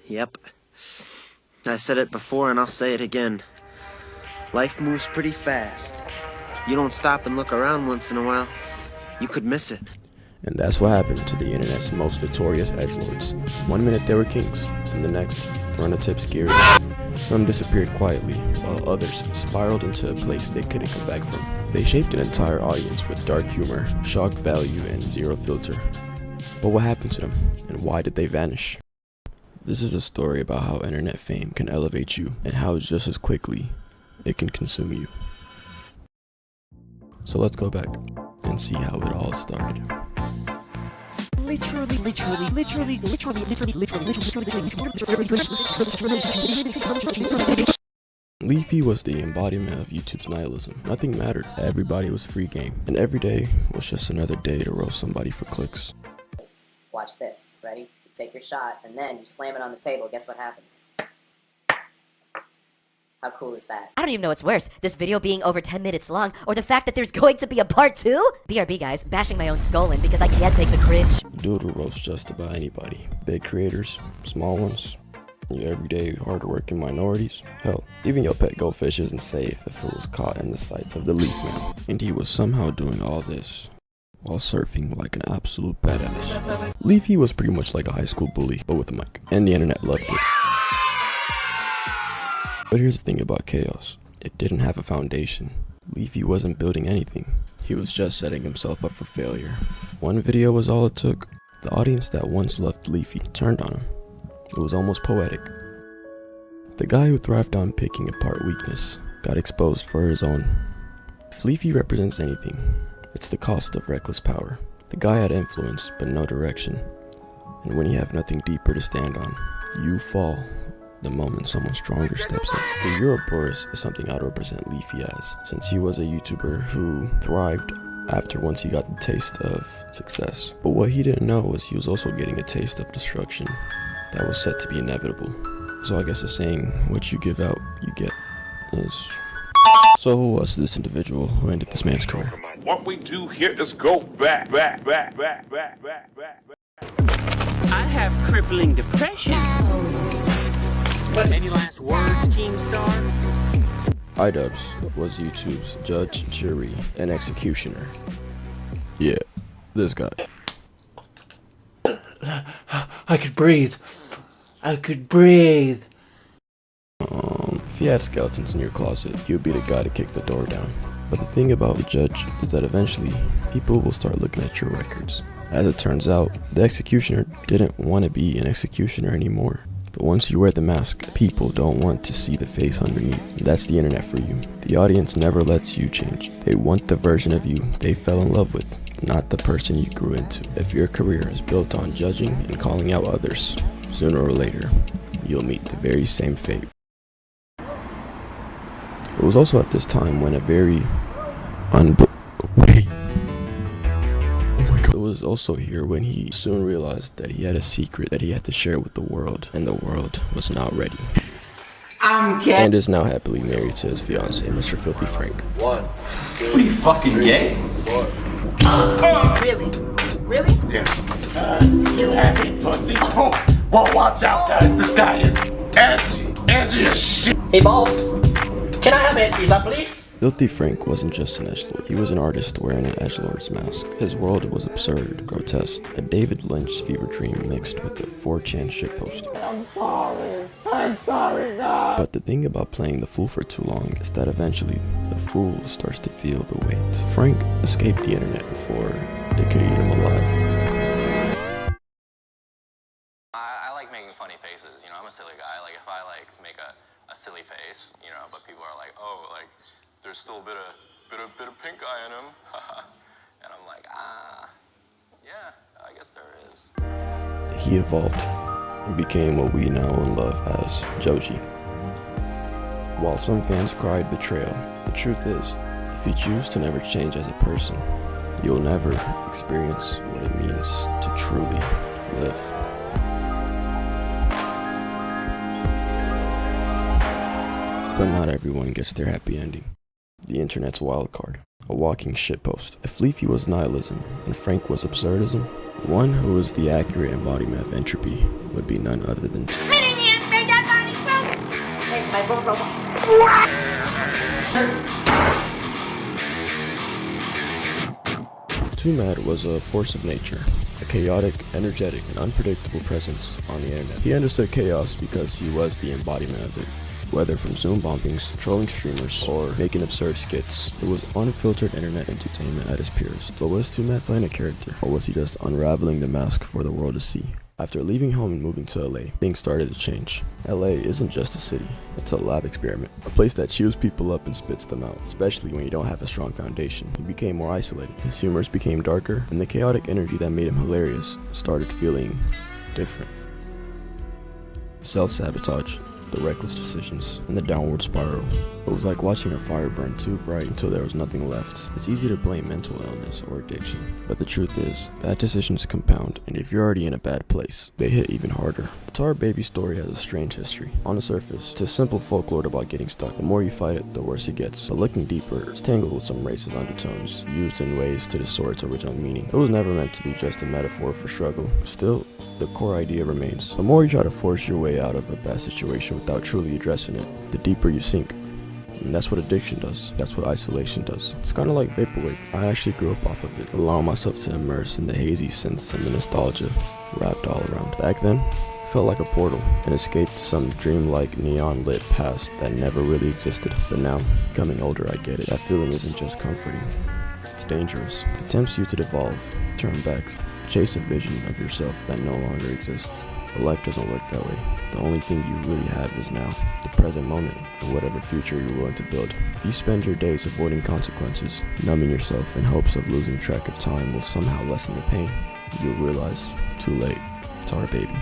Yep. I said it before and I'll say it again. Life moves pretty fast. You don't stop and look around once in a while, you could miss it. And that's what happened to the internet's most notorious edgelords. One minute they were kings, and the next, throwing the tips gear. Some disappeared quietly, while others spiraled into a place they couldn't come back from. They shaped an entire audience with dark humor, shock value, and zero filter. But what happened to them, and why did they vanish? This is a story about how internet fame can elevate you, and how just as quickly it can consume you. So let's go back and see how it all started. Leafy was the embodiment of YouTube's nihilism. Nothing mattered, everybody was free game, and every day was just another day to roast somebody for clicks. Watch this. Ready? You take your shot, and then you slam it on the table. Guess what happens? How cool is that? I don't even know what's worse, this video being over 10 minutes long, or the fact that there's going to be a part 2? BRB guys, bashing my own skull in because I can't take the cringe. Dude will roast just about anybody. Big creators, small ones, your everyday hard-working minorities. Hell, even your pet goldfish isn't safe if it was caught in the sights of the leaf man. And he was somehow doing all this while surfing like an absolute badass. Leafy was pretty much like a high school bully, but with a mic, and the internet loved it. But here's the thing about chaos. It didn't have a foundation. Leafy wasn't building anything. He was just setting himself up for failure. One video was all it took. The audience that once loved Leafy turned on him. It was almost poetic. The guy who thrived on picking apart weakness got exposed for his own. If Leafy represents anything, it's the cost of reckless power. The guy had influence, but no direction. And when you have nothing deeper to stand on, you fall the moment someone stronger steps up. The Ouroboros is something I'd represent Leafy as, since he was a YouTuber who thrived after once he got the taste of success. But what he didn't know was he was also getting a taste of destruction that was set to be inevitable. So I guess the saying, what you give out, you get, is... So who was this individual who ended this man's career? What we do here is go back. I have crippling depression. But any last words, Keemstar? iDubbbz was YouTube's judge, jury, and executioner. Yeah, this guy. I could breathe. I could breathe. If you had skeletons in your closet, he would be the guy to kick the door down. But the thing about the judge is that eventually, people will start looking at your records. As it turns out, the executioner didn't want to be an executioner anymore. But once you wear the mask, people don't want to see the face underneath. That's the internet for you. The audience never lets you change. They want the version of you they fell in love with, not the person you grew into. If your career is built on judging and calling out others, sooner or later, you'll meet the very same fate. It was also at this time when a very It was also here when he soon realized that he had a secret that he had to share with the world, and the world was not ready. And is now happily married to his fiancée, Mr. Filthy Frank. What are you, fucking gay? Really? Really? Yeah. You happy pussy? Oh, well, watch out, guys. This guy is Angie is shit. Hey, boss. Can I have a pizza, please? Filthy Frank wasn't just an edgelord, he was an artist wearing an edgelord's mask. His world was absurd, grotesque, a David Lynch fever dream mixed with a 4chan shitpost. I'm sorry, God. But the thing about playing the fool for too long is that eventually, the fool starts to feel the weight. Frank escaped the internet before it could eat him alive. I like making funny faces, you know, I'm a silly guy. Like, if I, make a silly face, you know, but people are like, oh, there's still a bit of pink eye in him, and I'm like, yeah, I guess there is. He evolved and became what we know and love as Joji. While some fans cried betrayal, the truth is, if you choose to never change as a person, you'll never experience what it means to truly live. But not everyone gets their happy ending. The internet's wild card, a walking shitpost. If Leafy was nihilism and Frank was absurdism, One who was the accurate embodiment of entropy would be none other than Two-Mad was a force of nature, a chaotic, energetic, and unpredictable presence on the internet. He understood chaos because he was the embodiment of it. Whether from Zoom bombings, trolling streamers, or making absurd skits, it was unfiltered internet entertainment at its purest. But was Two-Mad playing a character, or was he just unraveling the mask for the world to see? After leaving home and moving to LA, things started to change. LA isn't just a city, it's a lab experiment. A place that chews people up and spits them out, especially when you don't have a strong foundation. He became more isolated, his humors became darker, and the chaotic energy that made him hilarious started feeling different. Self-sabotage, the reckless decisions, and the downward spiral. It was like watching a fire burn too bright until there was nothing left. It's easy to blame mental illness or addiction, but the truth is, bad decisions compound, and if you're already in a bad place, they hit even harder. The Tar Baby story has a strange history. On the surface, it's a simple folklore about getting stuck. The more you fight it, the worse it gets. But looking deeper, it's tangled with some racist undertones, used in ways to distort its original meaning. It was never meant to be just a metaphor for struggle. Still, the core idea remains. The more you try to force your way out of a bad situation without truly addressing it, the deeper you sink. And that's what addiction does. That's what isolation does. It's kind of like vaporwave. I actually grew up off of it, allowing myself to immerse in the hazy synths and the nostalgia wrapped all around. Back then, it felt like a portal, an escape to some dreamlike neon-lit past that never really existed. But now, becoming older, I get it. That feeling isn't just comforting. It's dangerous. It tempts you to devolve, turn back, chase a vision of yourself that no longer exists. But life doesn't work that way. The only thing you really have is now, the present moment, and whatever future you're willing to build. If you spend your days avoiding consequences, numbing yourself in hopes of losing track of time will somehow lessen the pain, you'll realize, too late, Tar Baby.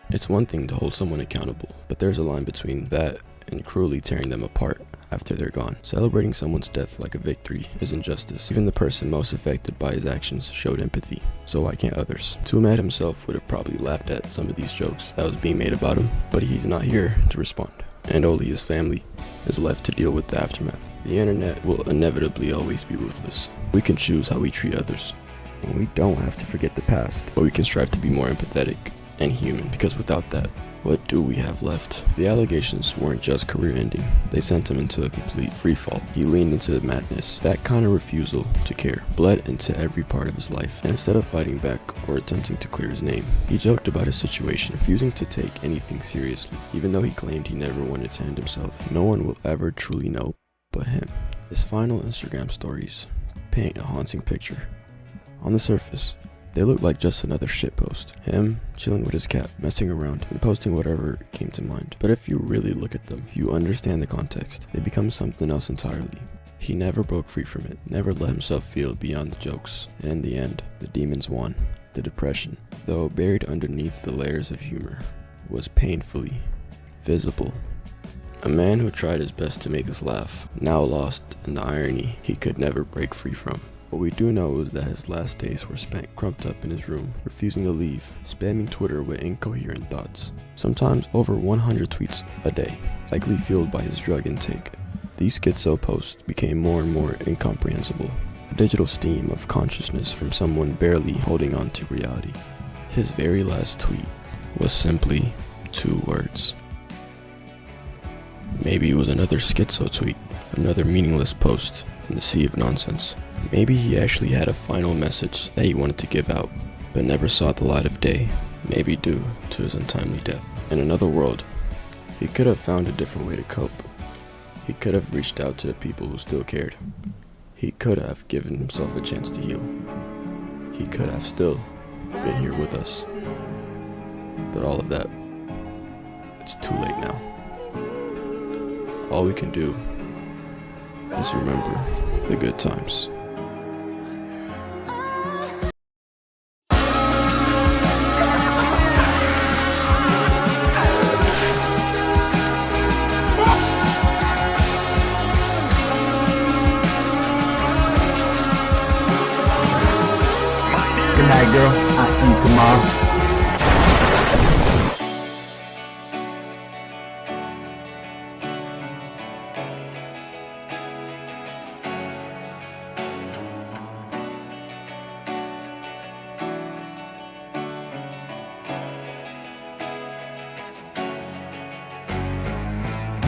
It's one thing to hold someone accountable, but there's a line between that and cruelly tearing them apart after they're gone. Celebrating someone's death like a victory is injustice. Even the person most affected by his actions showed empathy, so why can't others? Two-Mad himself would have probably laughed at some of these jokes that was being made about him, but he's not here to respond, and only his family is left to deal with the aftermath. The internet will inevitably always be ruthless. We can choose how we treat others, and we don't have to forget the past, but we can strive to be more empathetic and human, because without that, what do we have left? The allegations weren't just career-ending, they sent him into a complete freefall. He leaned into the madness. That kind of refusal to care bled into every part of his life, and instead of fighting back or attempting to clear his name, he joked about his situation, refusing to take anything seriously. Even though he claimed he never wanted to end himself, no one will ever truly know but him. His final Instagram stories paint a haunting picture. On the surface, they look like just another shitpost. Him chilling with his cat, messing around, and posting whatever came to mind. But if you really look at them, if you understand the context, they become something else entirely. He never broke free from it, never let himself feel beyond the jokes. And in the end, the demons won. The depression, though buried underneath the layers of humor, was painfully visible. A man who tried his best to make us laugh, now lost in the irony he could never break free from. What we do know is that his last days were spent crumped up in his room, refusing to leave, spamming Twitter with incoherent thoughts. Sometimes over 100 tweets a day, likely fueled by his drug intake. These schizo posts became more and more incomprehensible, a digital steam of consciousness from someone barely holding on to reality. His very last tweet was simply 2 words. Maybe it was another schizo tweet, another meaningless post in the sea of nonsense. Maybe he actually had a final message that he wanted to give out, but never saw the light of day, maybe due to his untimely death. In another world, he could have found a different way to cope. He could have reached out to the people who still cared. He could have given himself a chance to heal. He could have still been here with us. But all of that, it's too late now. All we can do is remember the good times.